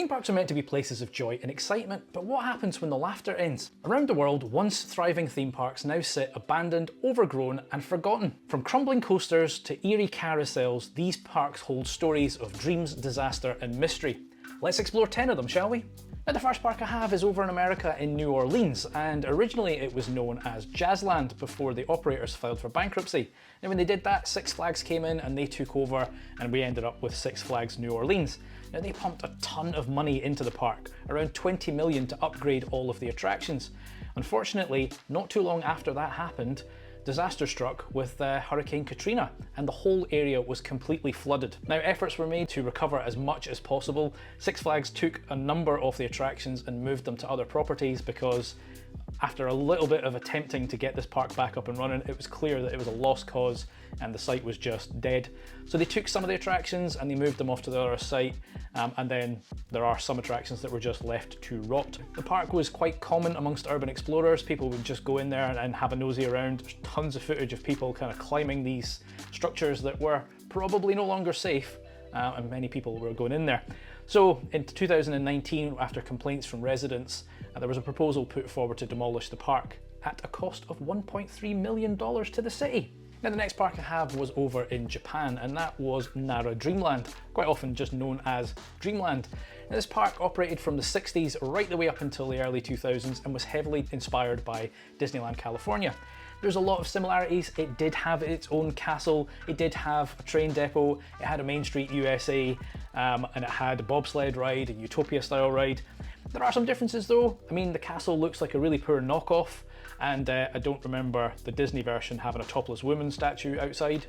Theme parks are meant to be places of joy and excitement, but what happens when the laughter ends? Around the world, once thriving theme parks now sit abandoned, overgrown and forgotten. From crumbling coasters to eerie carousels, these parks hold stories of dreams, disaster and mystery. Let's explore 10 of them, shall we? Now, the first park I have is over in America in New Orleans, and originally it was known as Jazzland before the operators filed for bankruptcy. Now when they did that, Six Flags came in and they took over, and we ended up with Six Flags New Orleans. Now they pumped a ton of money into the park, around 20 million to upgrade all of the attractions. Unfortunately, not too long after that happened, disaster struck with Hurricane Katrina, and the whole area was completely flooded. Now efforts were made to recover as much as possible. Six Flags took a number of the attractions and moved them to other properties because after a little bit of attempting to get this park back up and running, it was clear that it was a lost cause and the site was just dead. So they took some of the attractions and they moved them off to the other site, and then there are some attractions that were just left to rot. The park was quite common amongst urban explorers. People would just go in there and have a nosy around. There's tons of footage of people kind of climbing these structures that were probably no longer safe, and many people were going in there. So in 2019, after complaints from residents, there was a proposal put forward to demolish the park at a cost of $1.3 million to the city. Now the next park I have was over in Japan, and that was Nara Dreamland, quite often just known as Dreamland. Now this park operated from the 60s right the way up until the early 2000s and was heavily inspired by Disneyland California. There's a lot of similarities. It did have its own castle, it did have a train depot, it had a Main Street USA, and it had a bobsled ride, a Utopia style ride. There are some differences though. I mean, the castle looks like a really poor knockoff, and I don't remember the Disney version having a topless woman statue outside,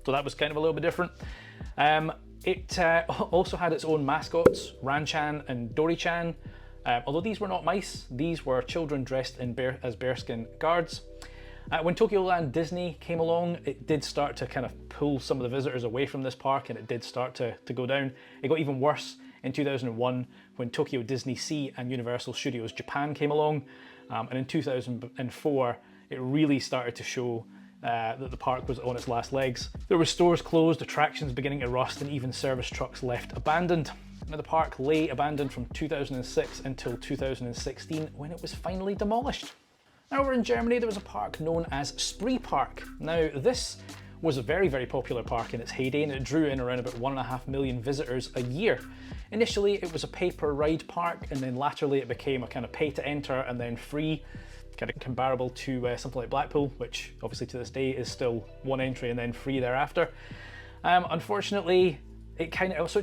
so that was kind of a little bit different. It also had its own mascots, Ran-chan and Dory-chan, although these were not mice, these were children dressed in as bearskin guards. When Tokyo-Land Disney came along, it did start to kind of pull some of the visitors away from this park, and it did start to go down. It got even worse in 2001 when Tokyo Disney Sea and Universal Studios Japan came along, and in 2004 it really started to show that the park was on its last legs. There were stores closed, attractions beginning to rust, and even service trucks left abandoned. Now the park lay abandoned from 2006 until 2016 when it was finally demolished. Now over in Germany there was a park known as Spreepark. Now this was a very, very popular park in its heyday, and it drew in around about 1.5 million visitors a year. Initially it was a pay-per-ride park, and then latterly it became a kind of pay to enter and then free, kind of comparable to something like Blackpool, which obviously to this day is still one entry and then free thereafter. Unfortunately, it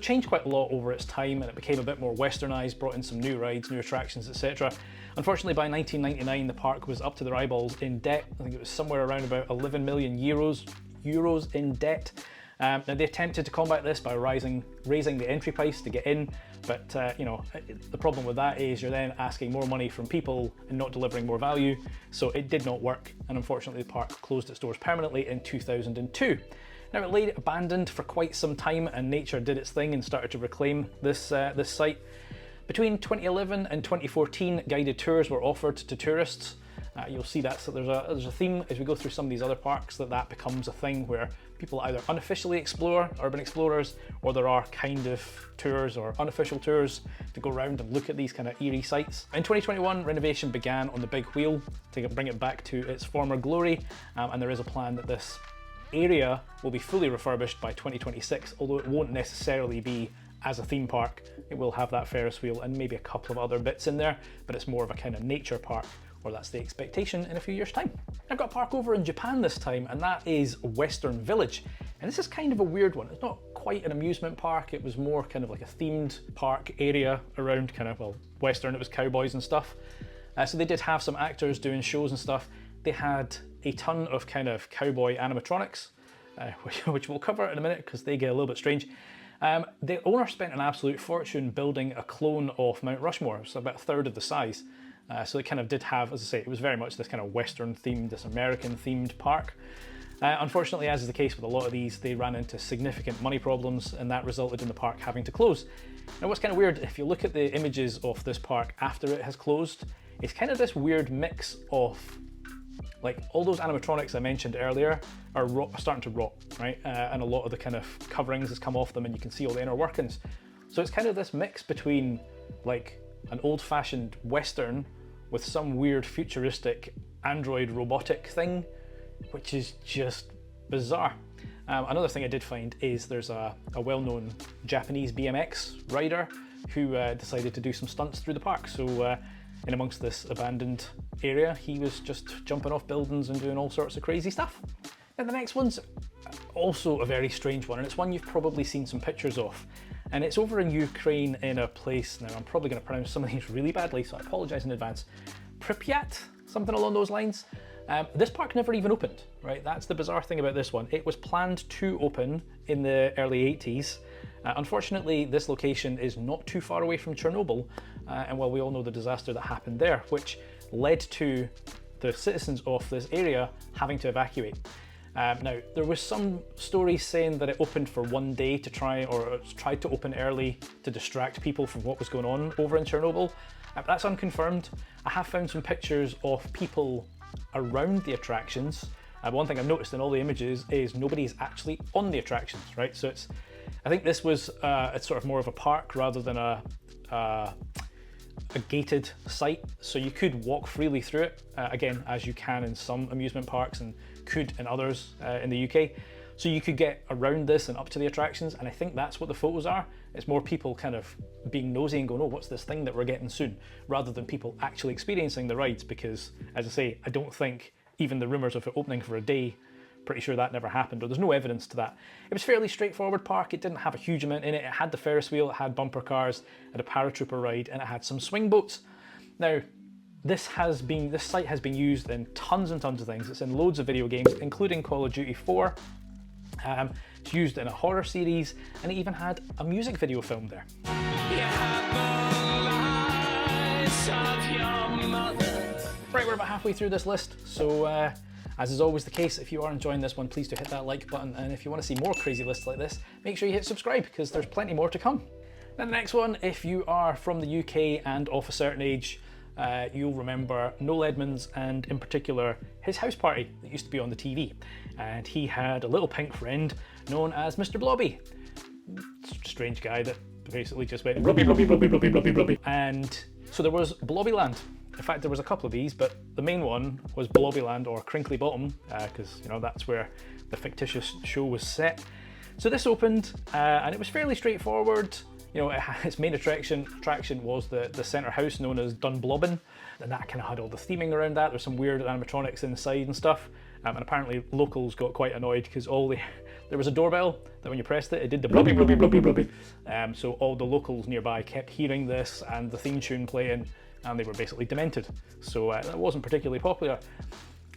changed quite a lot over its time, and it became a bit more westernized, brought in some new rides, new attractions, etc. Unfortunately, by 1999, the park was up to their eyeballs in debt. I think it was somewhere around about 11 million euros in debt. Now they attempted to combat this by raising the entry price to get in, but you know, the problem with that is you're then asking more money from people and not delivering more value, so it did not work, and unfortunately the park closed its doors permanently in 2002. Now it lay abandoned for quite some time, and nature did its thing and started to reclaim this site. Between 2011 and 2014, guided tours were offered to tourists. You'll see that, so there's a theme as we go through some of these other parks that becomes a thing where people either unofficially explore, urban explorers, or there are kind of tours or unofficial tours to go around and look at these kind of eerie sites. In 2021, renovation began on the big wheel to bring it back to its former glory, and there is a plan that this area will be fully refurbished by 2026, although it won't necessarily be as a theme park. It will have that Ferris wheel and maybe a couple of other bits in there, but it's more of a kind of nature park, or that's the expectation in a few years' time. I've got a park over in Japan this time, and that is Western Village. And this is kind of a weird one. It's not quite an amusement park, it was more kind of like a themed park area around kind of, well, Western, it was cowboys and stuff. So they did have some actors doing shows and stuff. They had a ton of kind of cowboy animatronics, which we'll cover in a minute because they get a little bit strange. The owner spent an absolute fortune building a clone of Mount Rushmore, so about a third of the size. So it kind of did have, as I say, it was very much this kind of Western themed, this American themed park. Unfortunately, as is the case with a lot of these, they ran into significant money problems, and that resulted in the park having to close. Now what's kind of weird, if you look at the images of this park after it has closed, it's kind of this weird mix of, like, all those animatronics I mentioned earlier are starting to rot, right? And a lot of the kind of coverings has come off them, and you can see all the inner workings. So it's kind of this mix between like an old-fashioned Western with some weird futuristic android robotic thing, which is just bizarre. Another thing I did find is there's a well-known Japanese BMX rider who decided to do some stunts through the park. So in amongst this abandoned area, he was just jumping off buildings and doing all sorts of crazy stuff. And the next one's also a very strange one, and it's one you've probably seen some pictures of. And it's over in Ukraine in a place, now I'm probably going to pronounce some of these really badly, so I apologise in advance. Pripyat, something along those lines. This park never even opened, right? That's the bizarre thing about this one. It was planned to open in the early 80s. Unfortunately, this location is not too far away from Chernobyl, and well, we all know the disaster that happened there, which led to the citizens of this area having to evacuate. Now, there was some stories saying that it opened for one day to tried to open early to distract people from what was going on over in Chernobyl. That's unconfirmed. I have found some pictures of people around the attractions. One thing I've noticed in all the images is nobody's actually on the attractions, right? So I think this was it's sort of more of a park rather than a gated site, so you could walk freely through it, again, as you can in some amusement parks and could in others in the UK. So you could get around this and up to the attractions, and I think that's what the photos are. It's more people kind of being nosy and going, oh, what's this thing that we're getting soon, rather than people actually experiencing the rides, because, as I say, I don't think even the rumours of it opening for a day, pretty sure that never happened, or there's no evidence to that. It was a fairly straightforward park. It didn't have a huge amount in it. It had the Ferris wheel, it had bumper cars, it had a paratrooper ride, and it had some swing boats. Now, this site has been used in tons and tons of things. It's in loads of video games, including Call of Duty 4. It's used in a horror series, and it even had a music video filmed there. Right, we're about halfway through this list, so as is always the case, if you are enjoying this one, please do hit that like button, and if you want to see more crazy lists like this, make sure you hit subscribe, because there's plenty more to come. Now the next one, if you are from the UK and of a certain age, you'll remember Noel Edmonds, and in particular his house party that used to be on the TV, and he had a little pink friend known as Mr. Blobby. Strange guy that basically just went blobby, blobby, blobby, blobby, blobby, blobby. And so there was Blobbyland. In fact, there was a couple of these, but the main one was Blobbyland, or Crinkley Bottom, because you know that's where the fictitious show was set. So this opened, and it was fairly straightforward. You know, its main attraction was the centre house known as Dunblobbin, and that kind of had all the theming around that. There's some weird animatronics inside and stuff, and apparently locals got quite annoyed because there was a doorbell that when you pressed it, it did the blobby, blobby, blobby, blobby. So all the locals nearby kept hearing this and the theme tune playing, and they were basically demented. So that wasn't particularly popular.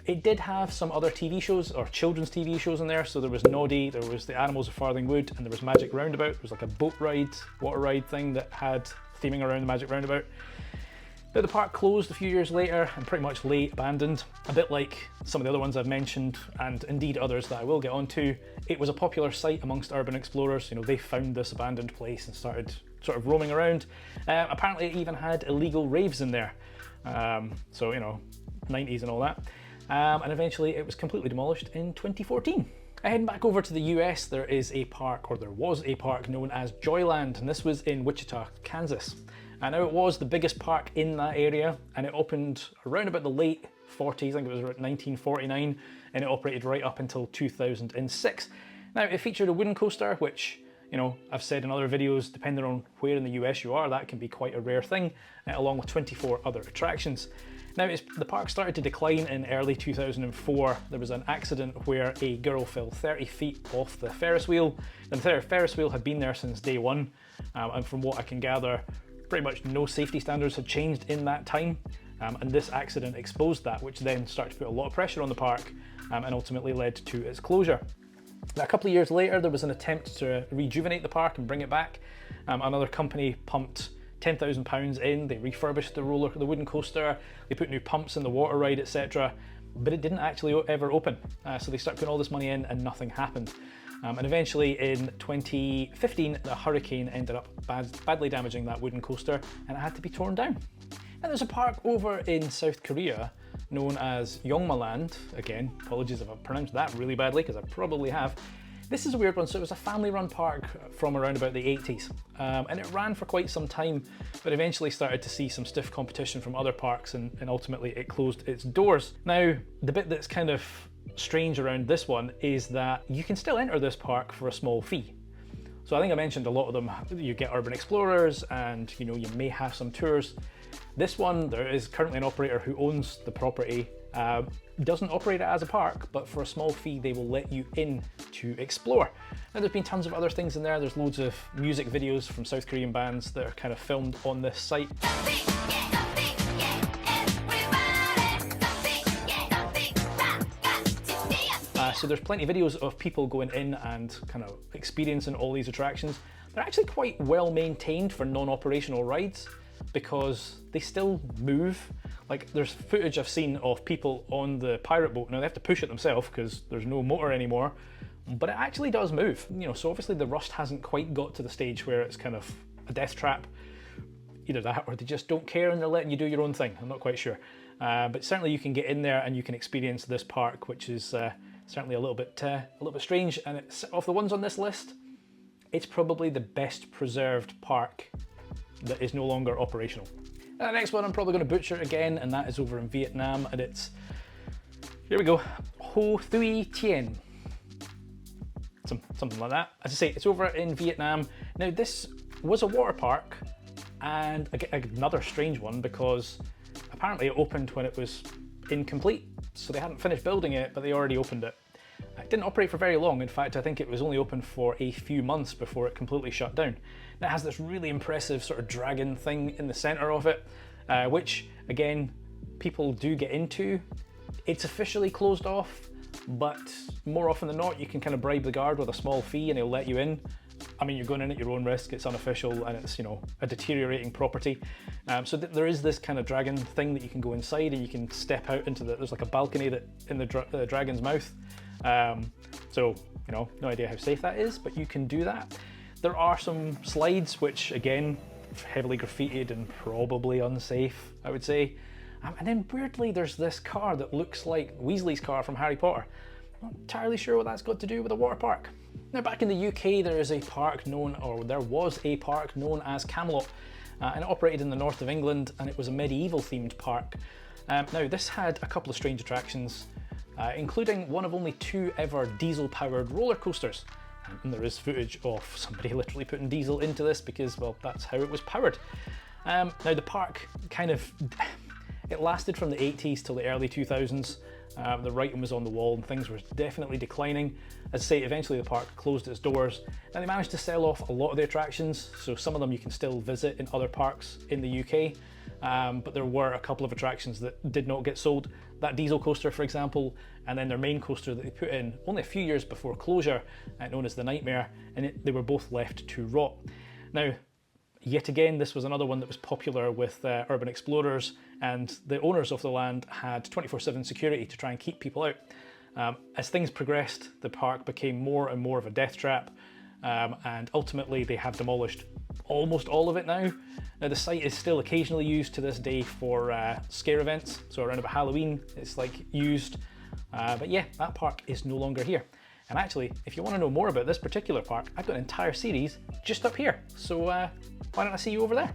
It did have some other TV shows, or children's TV shows in there. So there was Noddy, there was The Animals of Farthing Wood, and there was Magic Roundabout. There was like a boat ride, water ride thing that had theming around the Magic Roundabout. Now the park closed a few years later and pretty much lay abandoned, a bit like some of the other ones I've mentioned, and indeed others that I will get onto. It was a popular site amongst urban explorers. You know, they found this abandoned place and started sort of roaming around. Apparently it even had illegal raves in there. So, you know, 90s and all that. And eventually it was completely demolished in 2014. Heading back over to the US, there was a park known as Joyland, and this was in Wichita, Kansas. And now it was the biggest park in that area, and it opened around about the late 40s, I think it was around 1949, and it operated right up until 2006. Now it featured a wooden coaster, which, you know, I've said in other videos, depending on where in the US you are, that can be quite a rare thing, along with 24 other attractions. Now, the park started to decline in early 2004. There was an accident where a girl fell 30 feet off the Ferris wheel. The Ferris wheel had been there since day one, and from what I can gather, pretty much no safety standards had changed in that time. And this accident exposed that, which then started to put a lot of pressure on the park, and ultimately led to its closure. Now, a couple of years later, there was an attempt to rejuvenate the park and bring it back. Another company pumped £10,000 in, they refurbished the wooden coaster, they put new pumps in the water ride, etc. But it didn't actually ever open. So they started putting all this money in and nothing happened. And eventually in 2015, the hurricane ended up badly damaging that wooden coaster, and it had to be torn down. Now there's a park over in South Korea known as Yongma Land. Again, apologies if I've pronounced that really badly, because I probably have. This is a weird one. So it was a family-run park from around about the 80s, and it ran for quite some time, but eventually started to see some stiff competition from other parks, and ultimately it closed its doors. Now, the bit that's kind of strange around this one is that you can still enter this park for a small fee. So I think I mentioned a lot of them, you get urban explorers and you may have some tours. This one, there is currently an operator who owns the property, doesn't operate it as a park, but for a small fee they will let you in to explore. Now there's been tons of other things in there. There's loads of music videos from South Korean bands that are kind of filmed on this site. So there's plenty of videos of people going in and kind of experiencing all these attractions. They're actually quite well maintained for non-operational rides because they still move. Like there's footage I've seen of people on the pirate boat. Now they have to push it themselves because there's no motor anymore, but it actually does move. So obviously the rust hasn't quite got to the stage where it's kind of a death trap. Either that or they just don't care and they're letting you do your own thing. I'm not quite sure. But certainly you can get in there and you can experience this park, which is certainly a little bit strange. And it's, of the ones on this list, it's probably the best preserved park that is no longer operational. The next one I'm probably going to butcher again, and that is over in Vietnam, and it's, here we go, Ho Thuy Tien. Something like that. As I say, it's over in Vietnam. Now this was a water park, and another strange one because apparently it opened when it was incomplete. So they hadn't finished building it, but they already opened it. It didn't operate for very long. In fact, I think it was only open for a few months before it completely shut down. And it has this really impressive sort of dragon thing in the center of it, which again, people do get into. It's officially closed off, but more often than not, you can kind of bribe the guard with a small fee and he'll let you in. I mean, you're going in at your own risk, it's unofficial, and it's, a deteriorating property. So there is this kind of dragon thing that you can go inside and you can step out into there's like a balcony that in the dragon's mouth. So, no idea how safe that is, but you can do that. There are some slides, which again, heavily graffitied and probably unsafe, I would say. And then weirdly, there's this car that looks like Weasley's car from Harry Potter. Not entirely sure what that's got to do with a water park. Now back in the UK, there was a park known as Camelot, and it operated in the north of England, and it was a medieval themed park. Now this had a couple of strange attractions, including one of only 2 ever diesel powered roller coasters. And there is footage of somebody literally putting diesel into this because, well, that's how it was powered. Now the park it lasted from the 80s till the early 2000s. The writing was on the wall and things were definitely declining. As I say, eventually the park closed its doors, and they managed to sell off a lot of the attractions, so some of them you can still visit in other parks in the UK, but there were a couple of attractions that did not get sold. That diesel coaster, for example, and then their main coaster that they put in only a few years before closure, known as the Nightmare, and they were both left to rot. Now, yet again, this was another one that was popular with urban explorers, and the owners of the land had 24/7 security to try and keep people out. As things progressed, the park became more and more of a death trap, and ultimately they have demolished almost all of it now. Now the site is still occasionally used to this day for scare events, so around about Halloween it's like used, but yeah, that park is no longer here. And actually, if you want to know more about this particular park, I've got an entire series just up here, so why don't I see you over there?